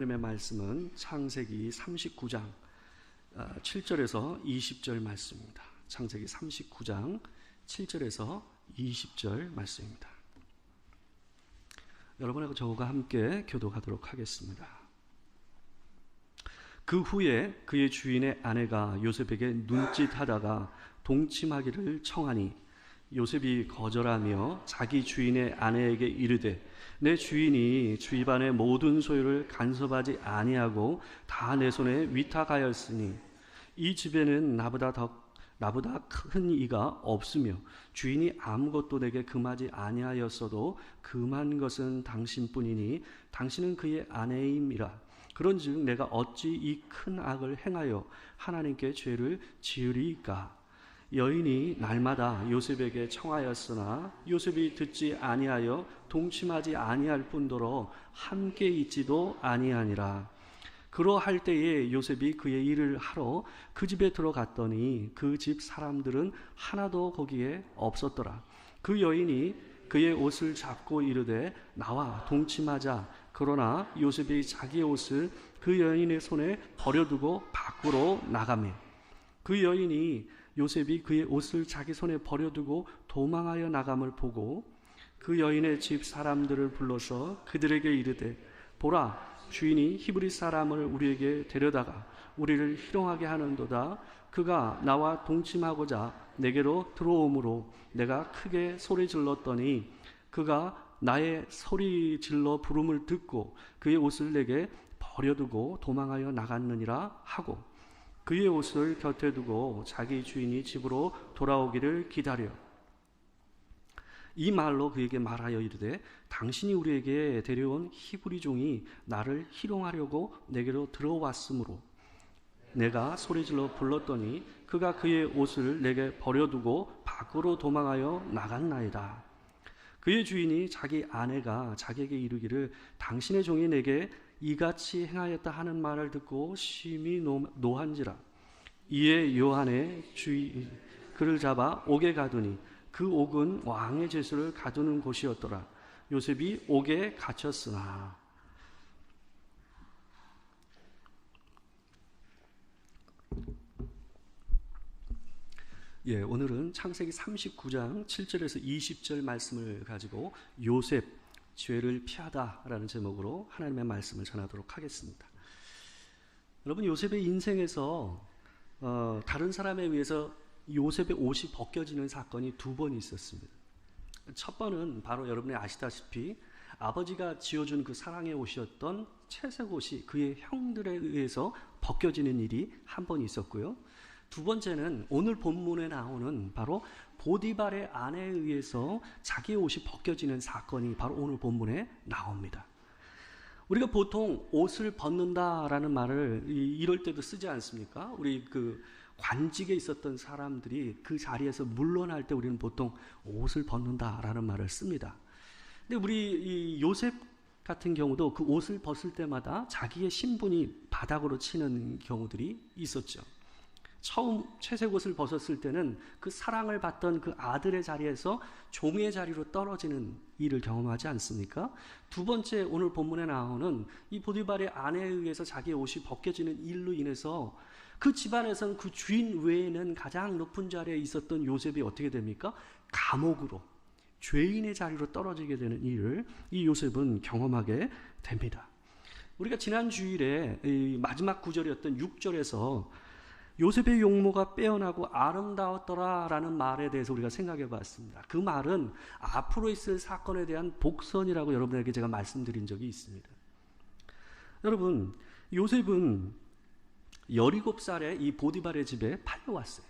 하나님의 말씀은 창세기 39장 7절에서 20절 말씀입니다. 창세기 39장 7절에서 20절 말씀입니다. 여러분하고 저와 함께 교독하도록 하겠습니다. 그 후에 그의 주인의 아내가 요셉에게 눈짓하다가 동침하기를 청하니 요셉이 거절하며 자기 주인의 아내에게 이르되 내 주인이 주입안의 모든 소유를 간섭하지 아니하고 다 내 손에 위탁하였으니 이 집에는 나보다 큰 이가 없으며 주인이 아무것도 내게 금하지 아니하였어도 금한 것은 당신뿐이니 당신은 그의 아내임이라. 그런즉 내가 어찌 이 큰 악을 행하여 하나님께 죄를 지으리이까. 여인이 날마다 요셉에게 청하였으나 요셉이 듣지 아니하여 동침하지 아니할 뿐더러 함께 있지도 아니하니라. 그러할 때에 요셉이 그의 일을 하러 그 집에 들어갔더니 그 집 사람들은 하나도 거기에 없었더라. 그 여인이 그의 옷을 잡고 이르되 나와 동침하자. 그러나 요셉이 자기의 옷을 그 여인의 손에 버려두고 밖으로 나가매 그 여인이 요셉이 그의 옷을 자기 손에 버려두고 도망하여 나감을 보고 그 여인의 집 사람들을 불러서 그들에게 이르되 보라, 주인이 히브리 사람을 우리에게 데려다가 우리를 희롱하게 하는도다. 그가 나와 동침하고자 내게로 들어오므로 내가 크게 소리 질렀더니 그가 나의 소리 질러 부름을 듣고 그의 옷을 내게 버려두고 도망하여 나갔느니라 하고 그의 옷을 곁에 두고 자기 주인이 집으로 돌아오기를 기다려 이 말로 그에게 말하여 이르되 당신이 우리에게 데려온 히브리 종이 나를 희롱하려고 내게로 들어왔으므로 내가 소리질러 불렀더니 그가 그의 옷을 내게 버려두고 밖으로 도망하여 나갔나이다. 그의 주인이 자기 아내가 자기에게 이르기를 당신의 종이 내게 이같이 행하였다 하는 말을 듣고 심히 노한지라. 이에 요한의 주인이 그를 잡아 옥에 가두니 그 옥은 왕의 죄수를 가두는 곳이었더라. 요셉이 옥에 갇혔으나. 오늘은 창세기 39장 7절에서 20절 말씀을 가지고 요셉 죄를 피하다라는 제목으로 하나님의 말씀을 전하도록 하겠습니다. 여러분, 요셉의 인생에서 다른 사람에 의해서 요셉의 옷이 벗겨지는 사건이 두 번 있었습니다. 첫 번은 바로 여러분이 아시다시피 아버지가 지어준 그 사랑의 옷이었던 채색 옷이 그의 형들에 의해서 벗겨지는 일이 한 번 있었고요. 두 번째는 오늘 본문에 나오는 바로 보디발의 아내에 의해서 자기의 옷이 벗겨지는 사건이 바로 오늘 본문에 나옵니다. 우리가 보통 옷을 벗는다라는 말을 이럴 때도 쓰지 않습니까? 우리 그 관직에 있었던 사람들이 그 자리에서 물러날 때 우리는 보통 옷을 벗는다라는 말을 씁니다. 근데 우리 이 요셉 같은 경우도 그 옷을 벗을 때마다 자기의 신분이 바닥으로 치는 경우들이 있었죠. 처음 채색 옷을 벗었을 때는 그 사랑을 받던 그 아들의 자리에서 종의 자리로 떨어지는 일을 경험하지 않습니까? 두 번째, 오늘 본문에 나오는 이 보디발의 아내에 의해서 자기의 옷이 벗겨지는 일로 인해서 그 집안에서는 그 주인 외에는 가장 높은 자리에 있었던 요셉이 어떻게 됩니까? 감옥으로, 죄인의 자리로 떨어지게 되는 일을 이 요셉은 경험하게 됩니다. 우리가 지난 주일에 이 마지막 구절이었던 6절에서 요셉의 용모가 빼어나고 아름다웠더라라는 말에 대해서 우리가 생각해 봤습니다. 그 말은 앞으로 있을 사건에 대한 복선이라고 여러분에게 제가 말씀드린 적이 있습니다. 여러분, 요셉은 17살에 이 보디발의 집에 팔려왔어요.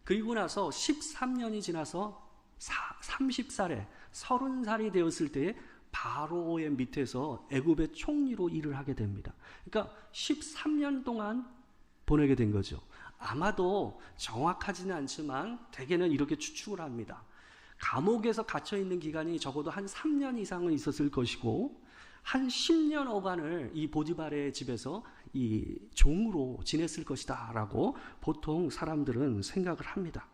그리고 나서 13년이 지나서 30살에 30살이 되었을 때에 바로의 밑에서 애굽의 총리로 일을 하게 됩니다. 그러니까 13년 동안 보내게 된 거죠. 아마도 정확하지는 않지만 대개는 이렇게 추측을 합니다. 감옥에서 갇혀 있는 기간이 적어도 한 3년 이상은 있었을 것이고 한 10년 어간을 이 보디발의 집에서 이 종으로 지냈을 것이다 라고 보통 사람들은 생각을 합니다.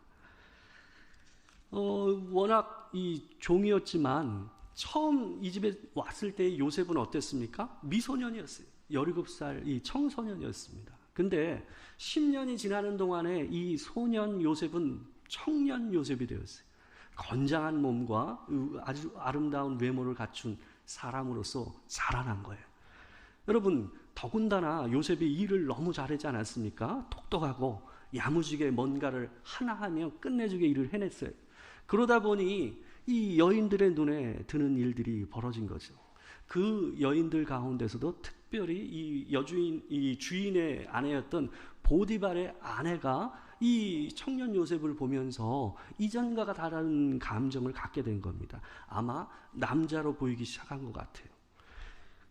워낙 이 종이었지만 처음 이 집에 왔을 때 요셉은 어땠습니까? 미소년이었어요. 17살 이 청소년이었습니다. 근데 10년이 지나는 동안에 이 소년 요셉은 청년 요셉이 되었어요. 건장한 몸과 아주 아름다운 외모를 갖춘 사람으로서 자라난 거예요. 여러분, 더군다나 요셉이 일을 너무 잘하지 않았습니까? 똑똑하고 야무지게 뭔가를 하나 하면 끝내주게 일을 해냈어요. 그러다 보니 이 여인들의 눈에 드는 일들이 벌어진 거죠. 그 여인들 가운데서도 특별히 이 주인의 아내였던 보디발의 아내가 이 청년 요셉을 보면서 이전과 다른 감정을 갖게 된 겁니다. 아마 남자로 보이기 시작한 것 같아요.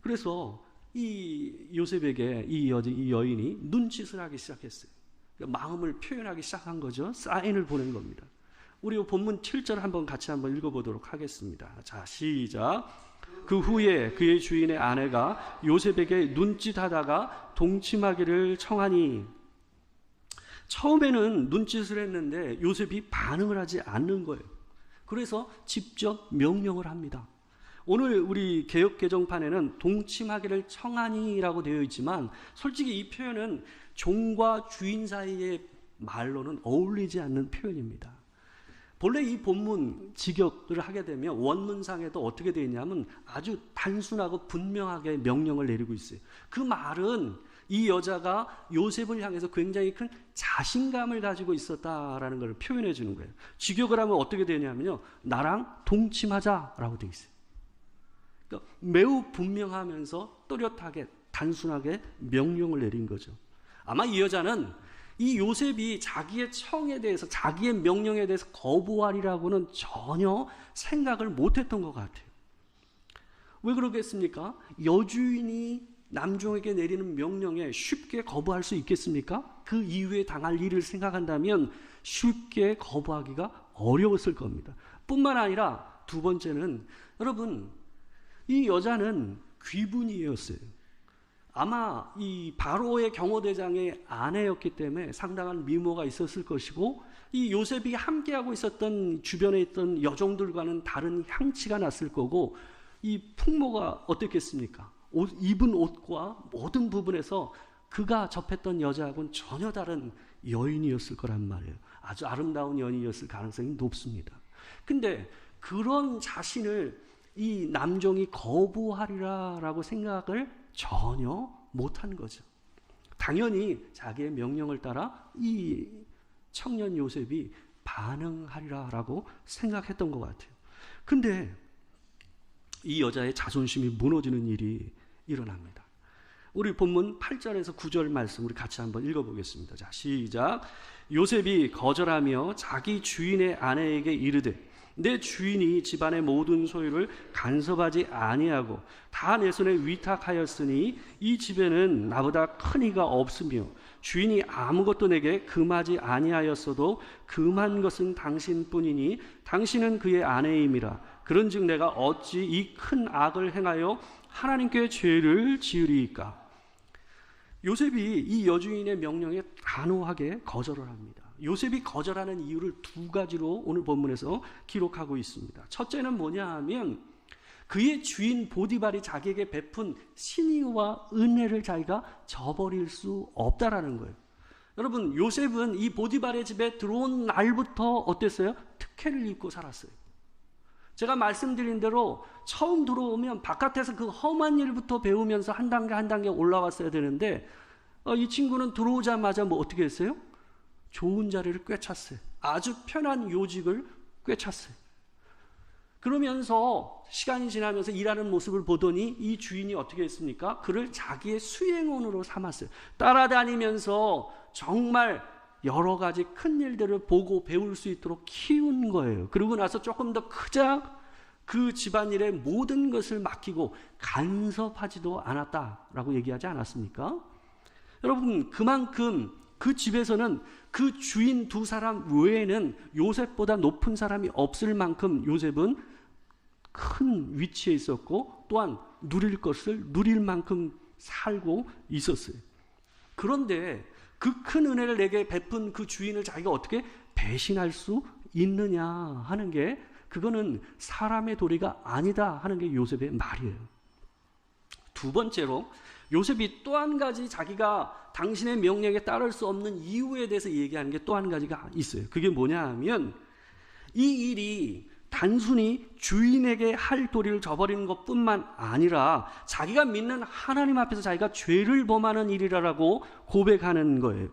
그래서 이 요셉에게 이 여인이 눈짓을 하기 시작했어요. 마음을 표현하기 시작한 거죠. 사인을 보낸 겁니다. 우리 본문 7절 한번 같이 한번 읽어보도록 하겠습니다. 자, 시작. 그 후에 그의 주인의 아내가 요셉에게 눈짓하다가 동침하기를 청하니, 처음에는 눈짓을 했는데 요셉이 반응을 하지 않는 거예요. 그래서 직접 명령을 합니다. 오늘 우리 개역 개정판에는 동침하기를 청하니라고 되어 있지만 솔직히 이 표현은 종과 주인 사이의 말로는 어울리지 않는 표현입니다. 본래 이 본문 직역을 하게 되면 원문상에도 어떻게 되어 있냐면 아주 단순하고 분명하게 명령을 내리고 있어요. 그 말은 이 여자가 요셉을 향해서 굉장히 큰 자신감을 가지고 있었다라는 걸 표현해 주는 거예요. 직역을 하면 어떻게 되냐면요, 나랑 동침하자라고 되어 있어요. 그러니까 매우 분명하면서 또렷하게 단순하게 명령을 내린 거죠. 아마 이 여자는 이 요셉이 자기의 청에 대해서, 자기의 명령에 대해서 거부하리라고는 전혀 생각을 못했던 것 같아요. 왜 그러겠습니까? 여주인이 남종에게 내리는 명령에 쉽게 거부할 수 있겠습니까? 그 이후에 당할 일을 생각한다면 쉽게 거부하기가 어려웠을 겁니다. 뿐만 아니라 두 번째는, 여러분, 이 여자는 귀분이었어요. 아마 이 바로의 경호대장의 아내였기 때문에 상당한 미모가 있었을 것이고, 이 요셉이 함께하고 있었던 주변에 있던 여종들과는 다른 향치가 났을 거고, 이 풍모가 어땠겠습니까? 입은 옷과 모든 부분에서 그가 접했던 여자하고는 전혀 다른 여인이었을 거란 말이에요. 아주 아름다운 여인이었을 가능성이 높습니다. 근데 그런 자신을 이 남종이 거부하리라라고 생각을 전혀 못한 거죠. 당연히 자기의 명령을 따라 이 청년 요셉이 반응하리라라고 생각했던 것 같아요. 근데 이 여자의 자존심이 무너지는 일이 일어납니다. 우리 본문 8절에서 9절 말씀 우리 같이 한번 읽어보겠습니다. 자, 시작. 요셉이 거절하며 자기 주인의 아내에게 이르되, 내 주인이 집안의 모든 소유를 간섭하지 아니하고 다 내 손에 위탁하였으니 이 집에는 나보다 큰 이가 없으며 주인이 아무것도 내게 금하지 아니하였어도 금한 것은 당신뿐이니 당신은 그의 아내임이라. 그런즉 내가 어찌 이 큰 악을 행하여 하나님께 죄를 지으리이까. 요셉이 이 여주인의 명령에 단호하게 거절을 합니다. 요셉이 거절하는 이유를 두 가지로 오늘 본문에서 기록하고 있습니다. 첫째는 뭐냐 하면 그의 주인 보디발이 자기에게 베푼 신의와 은혜를 자기가 저버릴 수 없다라는 거예요. 여러분, 요셉은 이 보디발의 집에 들어온 날부터 어땠어요? 특혜를 입고 살았어요. 제가 말씀드린 대로 처음 들어오면 바깥에서 그 험한 일부터 배우면서 한 단계 한 단계 올라왔어야 되는데 이 친구는 들어오자마자 뭐 어떻게 했어요? 좋은 자리를 꿰찼어요. 아주 편한 요직을 꿰찼어요. 그러면서 시간이 지나면서 일하는 모습을 보더니 이 주인이 어떻게 했습니까? 그를 자기의 수행원으로 삼았어요. 따라다니면서 정말 여러 가지 큰 일들을 보고 배울 수 있도록 키운 거예요. 그러고 나서 조금 더 크자 그 집안일의 모든 것을 맡기고 간섭하지도 않았다라고 얘기하지 않았습니까? 여러분, 그만큼 그 집에서는 그 주인 두 사람 외에는 요셉보다 높은 사람이 없을 만큼 요셉은 큰 위치에 있었고 또한 누릴 것을 누릴 만큼 살고 있었어요. 그런데 그 큰 은혜를 내게 베푼 그 주인을 자기가 어떻게 배신할 수 있느냐 하는 게, 그거는 사람의 도리가 아니다 하는 게 요셉의 말이에요. 두 번째로, 요셉이 또 한 가지 자기가 당신의 명령에 따를 수 없는 이유에 대해서 얘기하는 게 또 한 가지가 있어요. 그게 뭐냐 하면 이 일이 단순히 주인에게 할 도리를 저버리는 것뿐만 아니라 자기가 믿는 하나님 앞에서 자기가 죄를 범하는 일이라고 고백하는 거예요.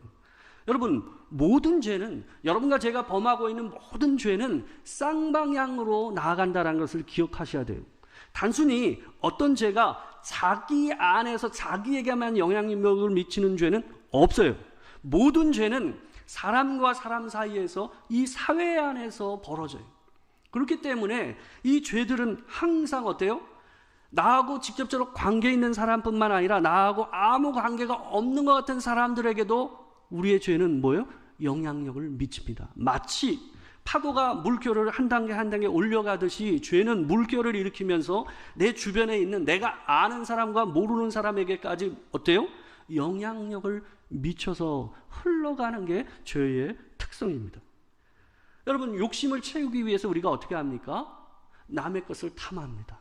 여러분, 모든 죄는, 여러분과 제가 범하고 있는 모든 죄는 쌍방향으로 나아간다는 것을 기억하셔야 돼요. 단순히 어떤 죄가 자기 안에서 자기에게만 영향력을 미치는 죄는 없어요. 모든 죄는 사람과 사람 사이에서 이 사회 안에서 벌어져요. 그렇기 때문에 이 죄들은 항상 어때요? 나하고 직접적으로 관계 있는 사람뿐만 아니라 나하고 아무 관계가 없는 것 같은 사람들에게도 우리의 죄는 뭐예요? 영향력을 미칩니다. 마치 파도가 물결을 한 단계 한 단계 올려가듯이 죄는 물결을 일으키면서 내 주변에 있는 내가 아는 사람과 모르는 사람에게까지 어때요? 영향력을 미쳐서 흘러가는 게 죄의 특성입니다. 여러분, 욕심을 채우기 위해서 우리가 어떻게 합니까? 남의 것을 탐합니다.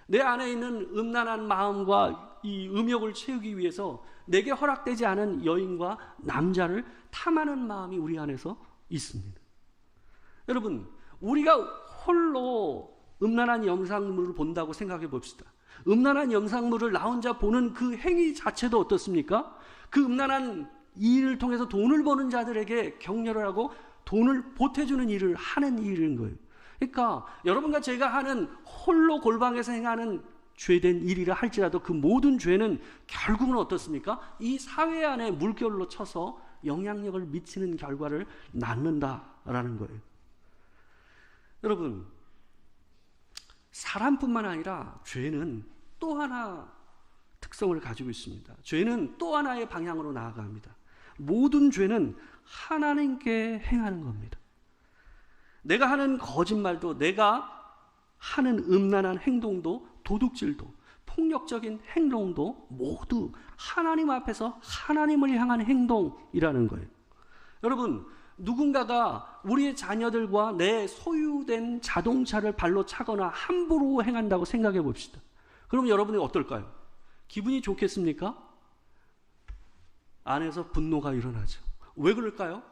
내 안에 있는 음란한 마음과 이 음욕을 채우기 위해서 내게 허락되지 않은 여인과 남자를 탐하는 마음이 우리 안에서 있습니다. 여러분, 우리가 홀로 음란한 영상물을 본다고 생각해 봅시다. 음란한 영상물을 나 혼자 보는 그 행위 자체도 어떻습니까? 그 음란한 일을 통해서 돈을 버는 자들에게 격려를 하고 돈을 보태주는 일을 하는 일인 거예요. 그러니까 여러분과 제가 하는 홀로 골방에서 행하는 죄된 일이라 할지라도 그 모든 죄는 결국은 어떻습니까? 이 사회 안에 물결로 쳐서 영향력을 미치는 결과를 낳는다라는 거예요. 여러분, 사람뿐만 아니라 죄는 또 하나 특성을 가지고 있습니다. 죄는 또 하나의 방향으로 나아갑니다. 모든 죄는 하나님께 행하는 겁니다. 내가 하는 거짓말도, 내가 하는 음란한 행동도, 도둑질도, 폭력적인 행동도 모두 하나님 앞에서 하나님을 향한 행동이라는 거예요. 여러분, 누군가가 우리의 자녀들과 내 소유된 자동차를 발로 차거나 함부로 행한다고 생각해 봅시다. 그럼 여러분이 어떨까요? 기분이 좋겠습니까? 안에서 분노가 일어나죠. 왜 그럴까요?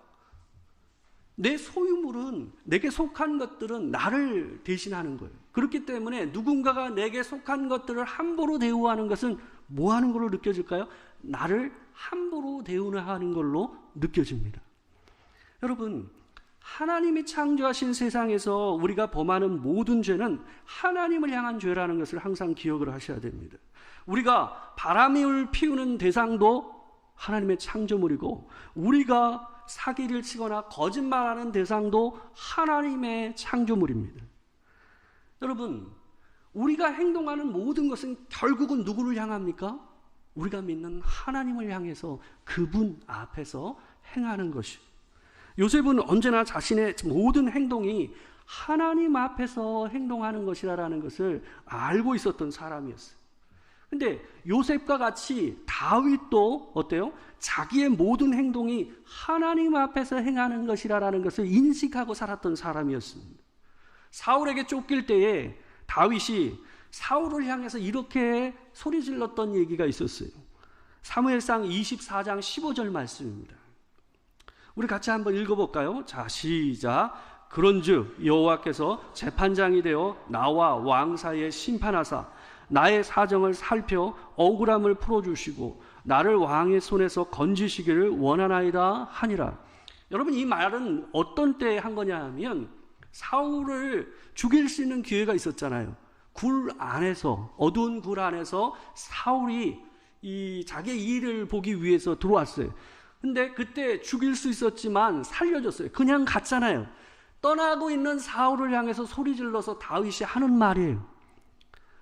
내 소유물은, 내게 속한 것들은 나를 대신하는 거예요. 그렇기 때문에 누군가가 내게 속한 것들을 함부로 대우하는 것은 뭐 하는 걸로 느껴질까요? 나를 함부로 대우하는 걸로 느껴집니다. 여러분, 하나님이 창조하신 세상에서 우리가 범하는 모든 죄는 하나님을 향한 죄라는 것을 항상 기억을 하셔야 됩니다. 우리가 바람을 피우는 대상도 하나님의 창조물이고, 우리가 사기를 치거나 거짓말하는 대상도 하나님의 창조물입니다. 여러분, 우리가 행동하는 모든 것은 결국은 누구를 향합니까? 우리가 믿는 하나님을 향해서 그분 앞에서 행하는 것이. 요셉은 언제나 자신의 모든 행동이 하나님 앞에서 행동하는 것이라는 것을 알고 있었던 사람이었어요. 근데 요셉과 같이 다윗도 어때요? 자기의 모든 행동이 하나님 앞에서 행하는 것이라는 것을 인식하고 살았던 사람이었습니다. 사울에게 쫓길 때에 다윗이 사울을 향해서 이렇게 소리 질렀던 얘기가 있었어요. 사무엘상 24장 15절 말씀입니다. 우리 같이 한번 읽어볼까요? 자, 시작. 그런즉 여호와께서 재판장이 되어 나와 왕 사이에 심판하사 나의 사정을 살펴 억울함을 풀어주시고 나를 왕의 손에서 건지시기를 원하나이다 하니라. 여러분, 이 말은 어떤 때에 한 거냐 하면 사울을 죽일 수 있는 기회가 있었잖아요. 굴 안에서, 어두운 굴 안에서 사울이 자기의 일을 보기 위해서 들어왔어요. 근데 그때 죽일 수 있었지만 살려줬어요. 그냥 갔잖아요. 떠나고 있는 사울을 향해서 소리 질러서 다윗이 하는 말이에요.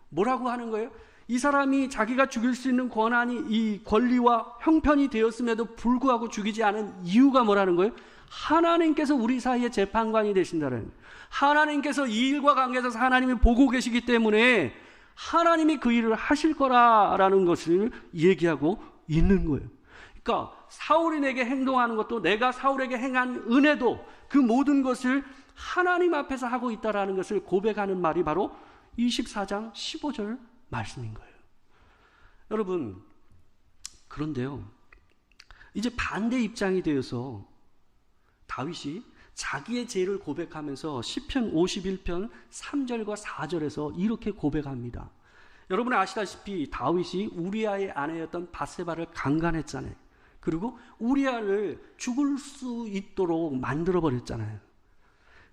뭐라고 하는 거예요? 이 사람이 자기가 죽일 수 있는 권한이, 이 권리와 형편이 되었음에도 불구하고 죽이지 않은 이유가 뭐라는 거예요? 하나님께서 우리 사이에 재판관이 되신다는 거예요. 하나님께서 이 일과 관계해서 하나님이 보고 계시기 때문에 하나님이 그 일을 하실 거라는 것을 얘기하고 있는 거예요. 그러니까 사울이 내게 행동하는 것도, 내가 사울에게 행한 은혜도, 그 모든 것을 하나님 앞에서 하고 있다는 것을 고백하는 말이 바로 24장 15절 말씀인 거예요. 여러분, 그런데요, 이제 반대 입장이 되어서 다윗이 자기의 죄를 고백하면서 시편 51편 3절과 4절에서 이렇게 고백합니다. 여러분 아시다시피 다윗이 우리아의 아내였던 밧세바를 강간했잖아요. 그리고 우리아를 죽을 수 있도록 만들어버렸잖아요.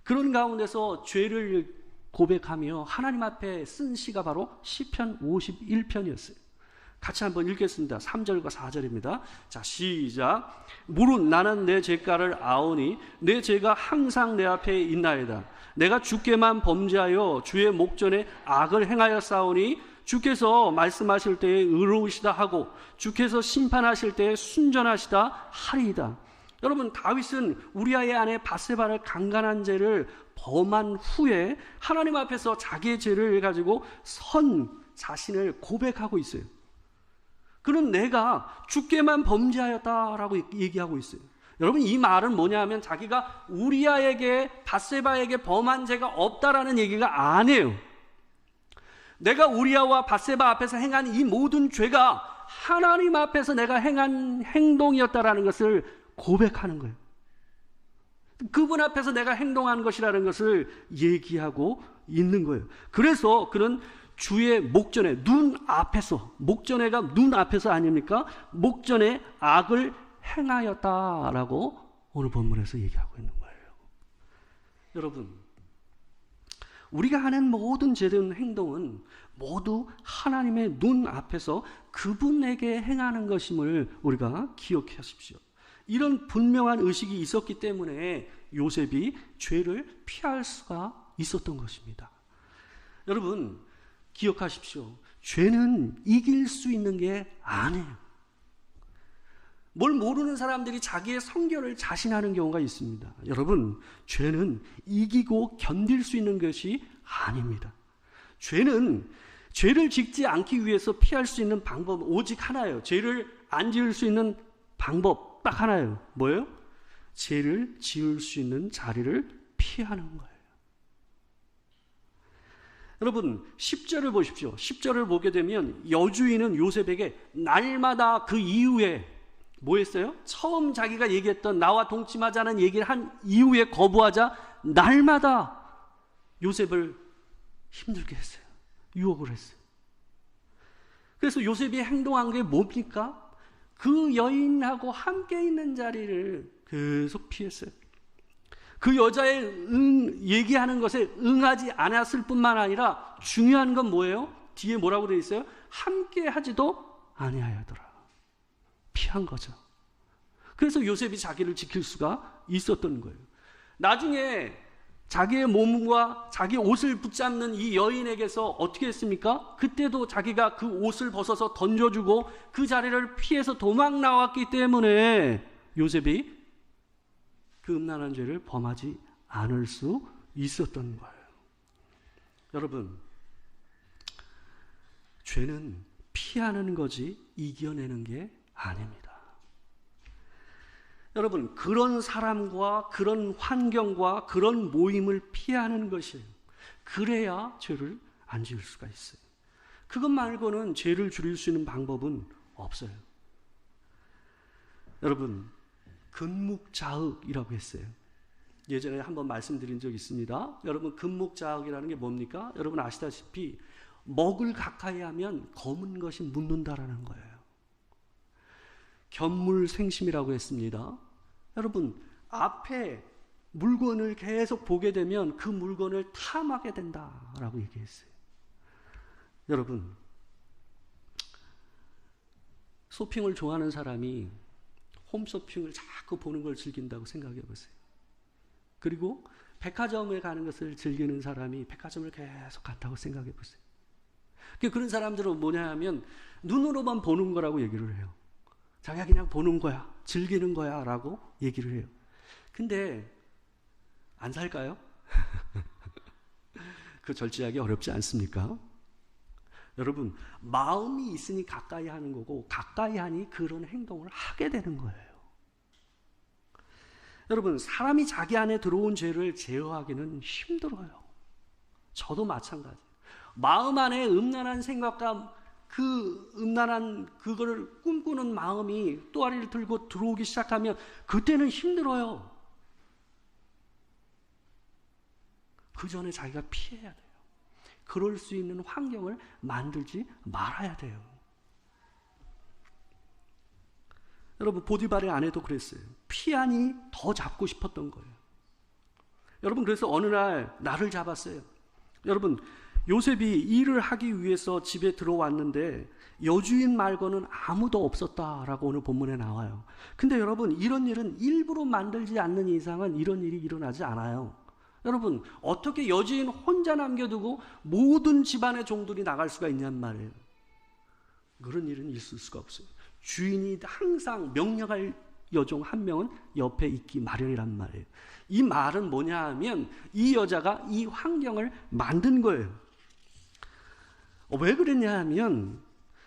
그런 가운데서 죄를 고백하며 하나님 앞에 쓴 시가 바로 시편 51편이었어요. 같이 한번 읽겠습니다. 3절과 4절입니다. 자, 시작. 무릇 나는 내 죄가를 아오니 내 죄가 항상 내 앞에 있나이다. 내가 주께만 범죄하여 주의 목전에 악을 행하여 싸우니 주께서 말씀하실 때에 의로우시다 하고 주께서 심판하실 때에 순전하시다 하리이다. 여러분, 다윗은 우리아의 아내 밧세바를 강간한 죄를 범한 후에 하나님 앞에서 자기의 죄를 가지고 선 자신을 고백하고 있어요. 그는 내가 주께만 범죄하였다라고 얘기하고 있어요. 여러분, 이 말은 뭐냐면 자기가 우리아에게 밧세바에게 범한 죄가 없다라는 얘기가 아니에요. 내가 우리아와 밧세바 앞에서 행한 이 모든 죄가 하나님 앞에서 내가 행한 행동이었다라는 것을 고백하는 거예요. 그분 앞에서 내가 행동한 것이라는 것을 얘기하고 있는 거예요. 그래서 그는 주의 목전에, 눈 앞에서, 목전에가 눈 앞에서 아닙니까? 목전에 악을 행하였다라고 오늘 본문에서 얘기하고 있는 거예요. 여러분, 우리가 하는 모든 죄든 행동은 모두 하나님의 눈 앞에서 그분에게 행하는 것임을 우리가 기억하십시오. 이런 분명한 의식이 있었기 때문에 요셉이 죄를 피할 수가 있었던 것입니다. 여러분, 기억하십시오. 죄는 이길 수 있는 게 아니에요. 뭘 모르는 사람들이 자기의 성결을 자신하는 경우가 있습니다. 여러분, 죄는 이기고 견딜 수 있는 것이 아닙니다. 죄를 짓지 않기 위해서 피할 수 있는 방법은 오직 하나예요. 죄를 안 지을 수 있는 방법 딱 하나예요. 뭐예요? 죄를 지을 수 있는 자리를 피하는 거예요. 여러분, 10절을 보십시오. 10절을 보게 되면 여주인은 요셉에게 날마다 그 이후에 뭐 했어요? 처음 자기가 얘기했던 나와 동침하자는 얘기를 한 이후에 거부하자 날마다 요셉을 힘들게 했어요. 유혹을 했어요. 그래서 요셉이 행동한 게 뭡니까? 그 여인하고 함께 있는 자리를 계속 피했어요. 그 여자의 얘기하는 것에 응하지 않았을 뿐만 아니라 중요한 건 뭐예요? 뒤에 뭐라고 되어 있어요? 함께 하지도 아니하여더라. 피한 거죠. 그래서 요셉이 자기를 지킬 수가 있었던 거예요. 나중에 자기의 몸과 자기 옷을 붙잡는 이 여인에게서 어떻게 했습니까? 그때도 자기가 그 옷을 벗어서 던져주고 그 자리를 피해서 도망 나왔기 때문에 요셉이 그 음란한 죄를 범하지 않을 수 있었던 거예요. 여러분, 죄는 피하는 거지 이겨내는 게 아닙니다. 여러분, 그런 사람과 그런 환경과 그런 모임을 피하는 것이에요. 그래야 죄를 안 지을 수가 있어요. 그것 말고는 죄를 줄일 수 있는 방법은 없어요. 여러분, 근묵자흑이라고 했어요. 예전에 한번 말씀드린 적이 있습니다. 여러분, 근묵자흑이라는 게 뭡니까? 여러분 아시다시피 먹을 가까이 하면 검은 것이 묻는다라는 거예요. 견물생심이라고 했습니다. 여러분, 앞에 물건을 계속 보게 되면 그 물건을 탐하게 된다라고 얘기했어요. 여러분, 쇼핑을 좋아하는 사람이 홈쇼핑을 자꾸 보는 걸 즐긴다고 생각해 보세요. 그리고 백화점에 가는 것을 즐기는 사람이 백화점을 계속 갔다고 생각해 보세요. 그런 사람들은 뭐냐 하면 눈으로만 보는 거라고 얘기를 해요. 자기가 그냥 보는 거야, 즐기는 거야 라고 얘기를 해요. 근데 안 살까요? 그 절제하기 어렵지 않습니까? 여러분, 마음이 있으니 가까이 하는 거고 가까이 하니 그런 행동을 하게 되는 거예요. 여러분, 사람이 자기 안에 들어온 죄를 제어하기는 힘들어요. 저도 마찬가지예요. 마음 안에 음란한 생각과 그 음란한 그거를 꿈꾸는 마음이 또아리를 들고 들어오기 시작하면 그때는 힘들어요. 그 전에 자기가 피해야 돼요. 그럴 수 있는 환경을 만들지 말아야 돼요. 여러분, 보디발의 아내도 그랬어요. 피하니 더 잡고 싶었던 거예요. 여러분, 그래서 어느 날 나를 잡았어요. 여러분, 요셉이 일을 하기 위해서 집에 들어왔는데 여주인 말고는 아무도 없었다라고 오늘 본문에 나와요. 근데 여러분, 이런 일은 일부러 만들지 않는 이상은 이런 일이 일어나지 않아요. 여러분, 어떻게 여주인 혼자 남겨두고 모든 집안의 종들이 나갈 수가 있냔 말이에요. 그런 일은 있을 수가 없어요. 주인이 항상 명령할 여종 한 명은 옆에 있기 마련이란 말이에요. 이 말은 뭐냐 하면 이 여자가 이 환경을 만든 거예요. 왜 그랬냐 하면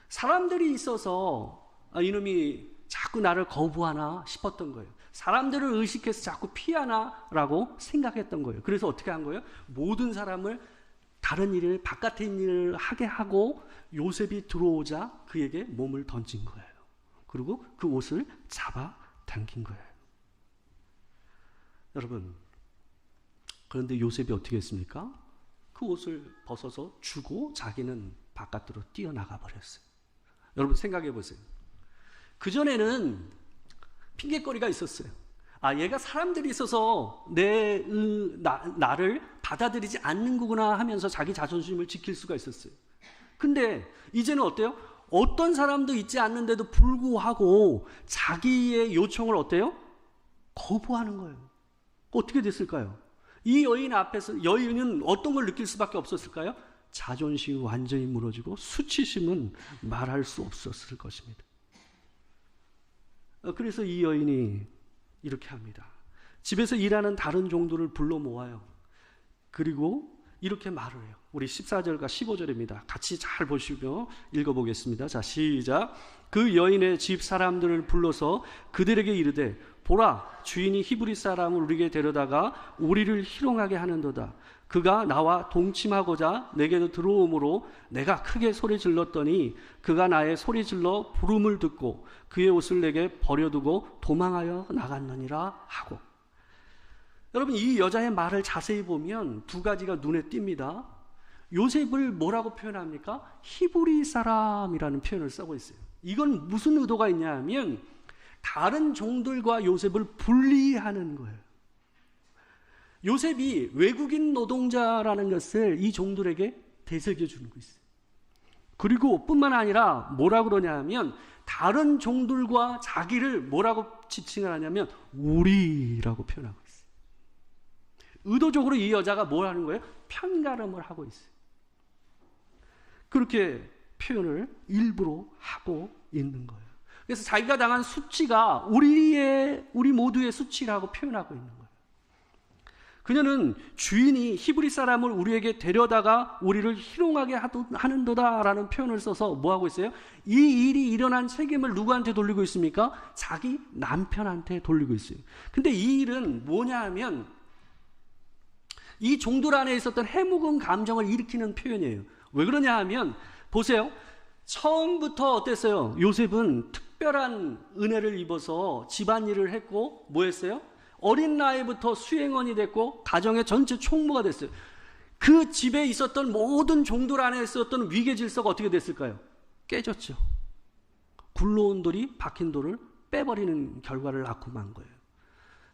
사람들이 있어서 이놈이 자꾸 나를 거부하나 싶었던 거예요. 사람들을 의식해서 자꾸 피하나라고 생각했던 거예요. 그래서 어떻게 한 거예요? 모든 사람을 다른 일을, 바깥에 있는 일을 하게 하고 요셉이 들어오자 그에게 몸을 던진 거예요. 그리고 그 옷을 잡아 당긴 거예요. 여러분, 그런데 요셉이 어떻게 했습니까? 그 옷을 벗어서 주고 자기는 바깥으로 뛰어나가 버렸어요. 여러분 생각해 보세요. 그전에는 핑계거리가 있었어요. 얘가 사람들이 있어서 나를 받아들이지 않는 거구나 하면서 자기 자존심을 지킬 수가 있었어요. 근데 이제는 어때요? 어떤 사람도 있지 않는데도 불구하고 자기의 요청을 어때요? 거부하는 거예요. 어떻게 됐을까요? 이 여인 앞에서 여인은 어떤 걸 느낄 수밖에 없었을까요? 자존심이 완전히 무너지고 수치심은 말할 수 없었을 것입니다. 그래서 이 여인이 이렇게 합니다. 집에서 일하는 다른 종들을 불러 모아요. 그리고 이렇게 말을 해요. 우리 14절과 15절입니다. 같이 잘 보시고 읽어보겠습니다. 자, 시작. 그 여인의 집 사람들을 불러서 그들에게 이르되 보라, 주인이 히브리 사람을 우리에게 데려다가 우리를 희롱하게 하는도다. 그가 나와 동침하고자 내게도 들어오므로 내가 크게 소리 질렀더니 그가 나의 소리 질러 부름을 듣고 그의 옷을 내게 버려두고 도망하여 나갔느니라 하고. 여러분, 이 여자의 말을 자세히 보면 두 가지가 눈에 띕니다. 요셉을 뭐라고 표현합니까? 히브리 사람이라는 표현을 쓰고 있어요. 이건 무슨 의도가 있냐 하면 다른 종들과 요셉을 분리하는 거예요. 요셉이 외국인 노동자라는 것을 이 종들에게 되새겨 주는 거 있어요. 그리고 뿐만 아니라 뭐라고 그러냐 하면 다른 종들과 자기를 뭐라고 지칭을 하냐면 우리라고 표현하고 있어요. 의도적으로 이 여자가 뭘 하는 거예요? 편가름을 하고 있어요. 그렇게 표현을 일부러 하고 있는 거예요. 그래서 자기가 당한 수치가 우리 모두의 수치라고 표현하고 있는 거예요. 그녀는 주인이 히브리 사람을 우리에게 데려다가 우리를 희롱하게 하는도다라는 표현을 써서 뭐하고 있어요? 이 일이 일어난 책임을 누구한테 돌리고 있습니까? 자기 남편한테 돌리고 있어요. 근데 이 일은 뭐냐 하면 이 종들 안에 있었던 해묵은 감정을 일으키는 표현이에요. 왜 그러냐 하면 보세요. 처음부터 어땠어요? 요셉은 특별한 은혜를 입어서 집안일을 했고 뭐 했어요? 어린 나이부터 수행원이 됐고 가정의 전체 총무가 됐어요. 그 집에 있었던 모든 종들 안에 있었던 위계 질서가 어떻게 됐을까요? 깨졌죠. 굴러온 돌이 박힌 돌을 빼버리는 결과를 낳고 만 거예요.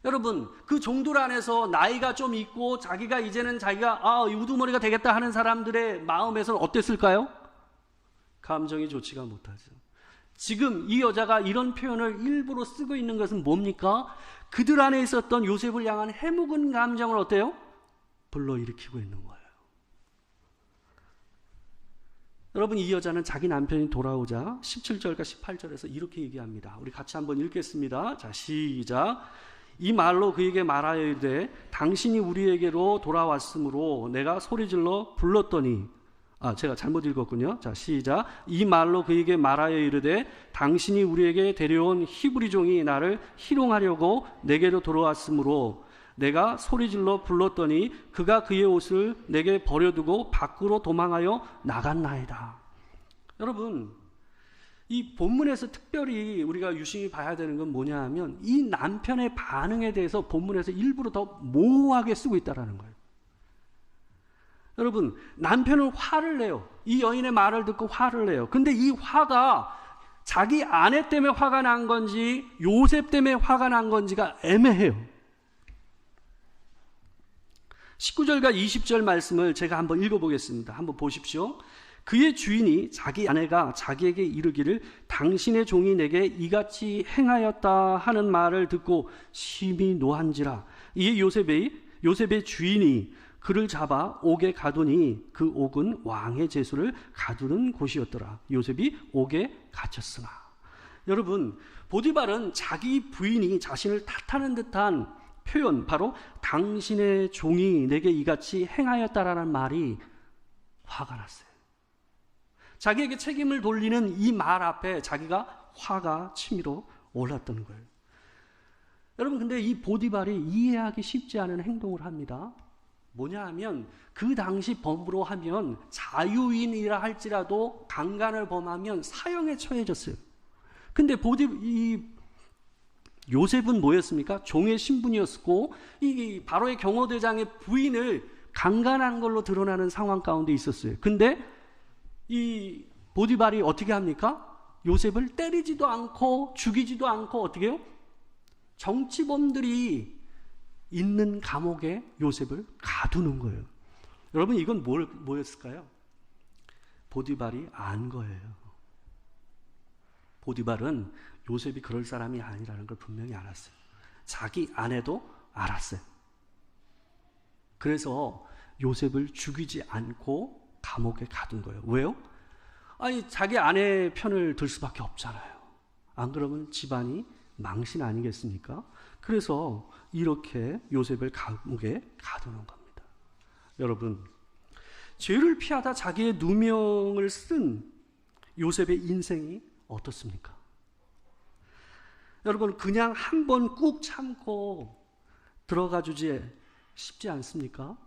여러분, 그 종들 안에서 나이가 좀 있고 자기가 이제는 자기가 우두머리가 되겠다 하는 사람들의 마음에서는 어땠을까요? 감정이 좋지가 못하죠. 지금 이 여자가 이런 표현을 일부러 쓰고 있는 것은 뭡니까? 그들 안에 있었던 요셉을 향한 해묵은 감정을 어때요? 불러일으키고 있는 거예요. 여러분, 이 여자는 자기 남편이 돌아오자 17절과 18절에서 이렇게 얘기합니다. 우리 같이 한번 읽겠습니다. 자, 시작. 이 말로 그에게 말하여 이르되 당신이 우리에게로 돌아왔으므로 내가 소리질러 불렀더니 제가 잘못 읽었군요. 자, 시작. 이 말로 그에게 말하여 이르되 당신이 우리에게 데려온 히브리 종이 나를 희롱하려고 내게로 돌아왔으므로 내가 소리질러 불렀더니 그가 그의 옷을 내게 버려두고 밖으로 도망하여 나갔나이다. 여러분, 이 본문에서 특별히 우리가 유심히 봐야 되는 건 뭐냐 하면 이 남편의 반응에 대해서 본문에서 일부러 더 모호하게 쓰고 있다는 거예요. 여러분, 남편은 화를 내요. 이 여인의 말을 듣고 화를 내요. 근데 이 화가 자기 아내 때문에 화가 난 건지 요셉 때문에 화가 난 건지가 애매해요. 19절과 20절 말씀을 제가 한번 읽어보겠습니다. 한번 보십시오. 그의 주인이 자기 아내가 자기에게 이르기를 당신의 종이 내게 이같이 행하였다 하는 말을 듣고 심히 노한지라. 이에 요셉의 주인이 그를 잡아 옥에 가두니 그 옥은 왕의 제수를 가두는 곳이었더라. 요셉이 옥에 갇혔으나. 여러분, 보디발은 자기 부인이 자신을 탓하는 듯한 표현, 바로 당신의 종이 내게 이같이 행하였다라는 말이 화가 났어요. 자기에게 책임을 돌리는 이 말 앞에 자기가 화가 치밀어 올랐던 거예요. 여러분, 근데 이 보디발이 이해하기 쉽지 않은 행동을 합니다. 뭐냐 하면 그 당시 법으로 하면 자유인이라 할지라도 강간을 범하면 사형에 처해졌어요. 근데 요셉은 뭐였습니까? 종의 신분이었고 이 바로의 경호대장의 부인을 강간한 걸로 드러나는 상황 가운데 있었어요. 근데 이 보디발이 어떻게 합니까? 요셉을 때리지도 않고 죽이지도 않고 어떻게 해요? 정치범들이 있는 감옥에 요셉을 가두는 거예요. 여러분, 이건 뭐였을까요? 보디발이 안 거예요. 보디발은 요셉이 그럴 사람이 아니라는 걸 분명히 알았어요. 자기 아내도 알았어요. 그래서 요셉을 죽이지 않고 감옥에 가둔 거예요. 왜요? 아니, 자기 아내 편을 들 수밖에 없잖아요. 안 그러면 집안이 망신 아니겠습니까? 그래서 이렇게 요셉을 감옥에 가두는 겁니다. 여러분, 죄를 피하다 자기의 누명을 쓴 요셉의 인생이 어떻습니까? 여러분, 그냥 한 번 꾹 참고 들어가 주지 쉽지 않습니까?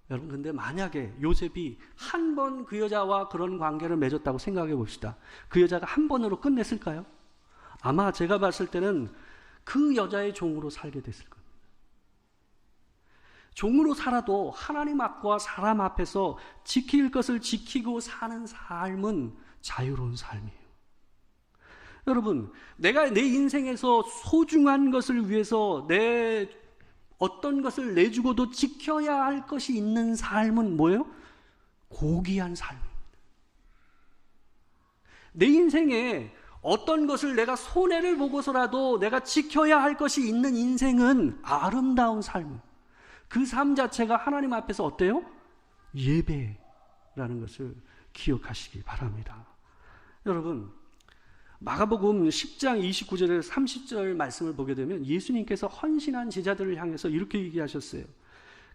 여러분, 근데 만약에 요셉이 한 번 그 여자와 그런 관계를 맺었다고 생각해 봅시다. 그 여자가 한 번으로 끝냈을까요? 아마 제가 봤을 때는 그 여자의 종으로 살게 됐을 겁니다. 종으로 살아도 하나님 앞과 사람 앞에서 지킬 것을 지키고 사는 삶은 자유로운 삶이에요. 여러분, 내가 내 인생에서 소중한 것을 위해서 내 어떤 것을 내주고도 지켜야 할 것이 있는 삶은 뭐예요? 고귀한 삶입니다. 내 인생에 어떤 것을 내가 손해를 보고서라도 내가 지켜야 할 것이 있는 인생은 아름다운 삶. 그 삶 자체가 하나님 앞에서 어때요? 예배라는 것을 기억하시기 바랍니다. 여러분, 마가복음 10장 29절에서 30절 말씀을 보게 되면 예수님께서 헌신한 제자들을 향해서 이렇게 얘기하셨어요.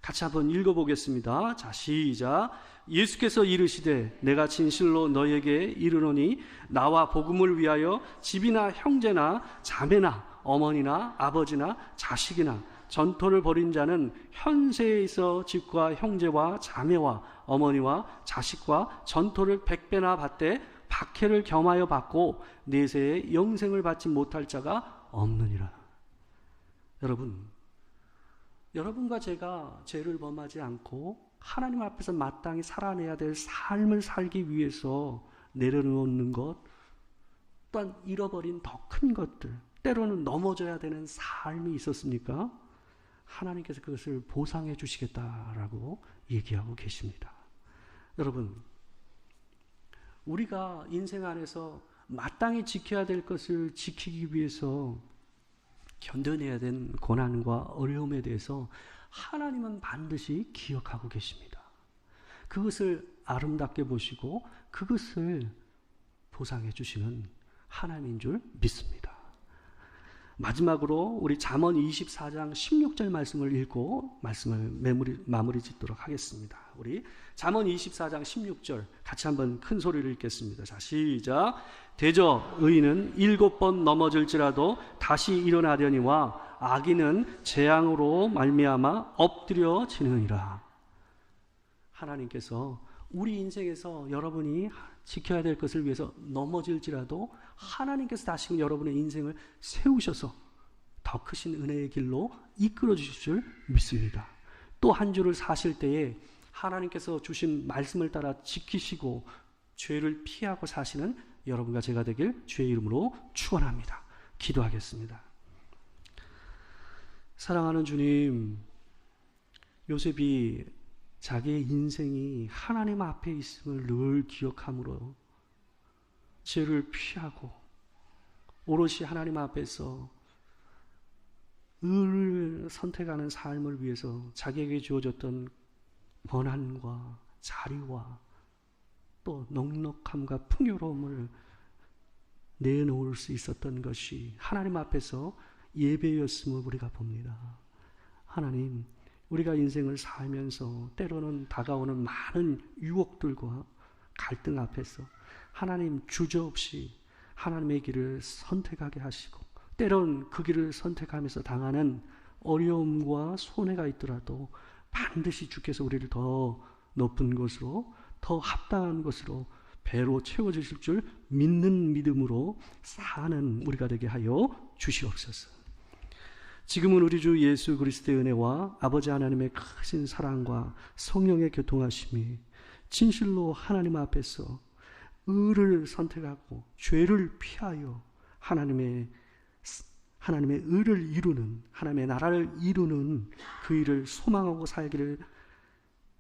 같이 한번 읽어보겠습니다. 자, 시작. 예수께서 이르시되 내가 진실로 너에게 이르노니 나와 복음을 위하여 집이나 형제나 자매나 어머니나 아버지나 자식이나 전토를 벌인 자는 현세에 있어 집과 형제와 자매와 어머니와 자식과 전토를 100배나 받되 박해를 겸하여 받고 내세에 영생을 받지 못할 자가 없느니라. 여러분과 제가 죄를 범하지 않고 하나님 앞에서 마땅히 살아내야 될 삶을 살기 위해서 내려놓는 것, 또한 잃어버린 더 큰 것들, 때로는 넘어져야 되는 삶이 있었습니까? 하나님께서 그것을 보상해 주시겠다라고 얘기하고 계십니다. 여러분, 우리가 인생 안에서 마땅히 지켜야 될 것을 지키기 위해서 견뎌내야 되는 고난과 어려움에 대해서 하나님은 반드시 기억하고 계십니다. 그것을 아름답게 보시고 그것을 보상해 주시는 하나님인 줄 믿습니다. 마지막으로 우리 잠언 24장 16절 말씀을 읽고 말씀을 마무리 짓도록 하겠습니다. 우리 잠언 24장 16절 같이 한번 큰 소리를 읽겠습니다. 자, 시작. 대저 의인은 7번 넘어질지라도 다시 일어나려니와 악인은 재앙으로 말미암아 엎드려지느니라. 하나님께서 우리 인생에서 여러분이 지켜야 될 것을 위해서 넘어질지라도 하나님께서 다시금 여러분의 인생을 세우셔서 더 크신 은혜의 길로 이끌어 주실 줄 믿습니다. 또 한 주를 사실 때에 하나님께서 주신 말씀을 따라 지키시고 죄를 피하고 사시는 여러분과 제가 되길 주의 이름으로 축원합니다. 기도하겠습니다. 사랑하는 주님, 요셉이 자기의 인생이 하나님 앞에 있음을 늘 기억함으로 죄를 피하고 오롯이 하나님 앞에서 의를 선택하는 삶을 위해서 자기에게 주어졌던 권한과 자리와 또 넉넉함과 풍요로움을 내놓을 수 있었던 것이 하나님 앞에서 예배였음을 우리가 봅니다. 하나님, 우리가 인생을 살면서 때로는 다가오는 많은 유혹들과 갈등 앞에서 하나님 주저없이 하나님의 길을 선택하게 하시고 때론 그 길을 선택하면서 당하는 어려움과 손해가 있더라도 반드시 주께서 우리를 더 높은 곳으로 더 합당한 것으로 배로 채워주실 줄 믿는 믿음으로 사는 우리가 되게 하여 주시옵소서. 지금은 우리 주 예수 그리스도의 은혜와 아버지 하나님의 크신 사랑과 성령의 교통하심이 진실로 하나님 앞에서 의를 선택하고 죄를 피하여 하나님의 의를 이루는, 하나님의 나라를 이루는 그 일을 소망하고 살기를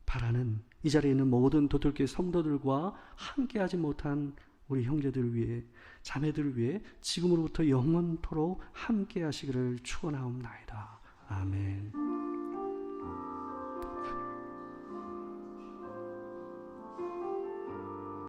바라는 이 자리에 있는 모든 도톨교회 성도들과 함께하지 못한 우리 형제들을 위해, 자매들을 위해 지금으로부터 영원토록 함께하시기를 축원하옵나이다. 아멘.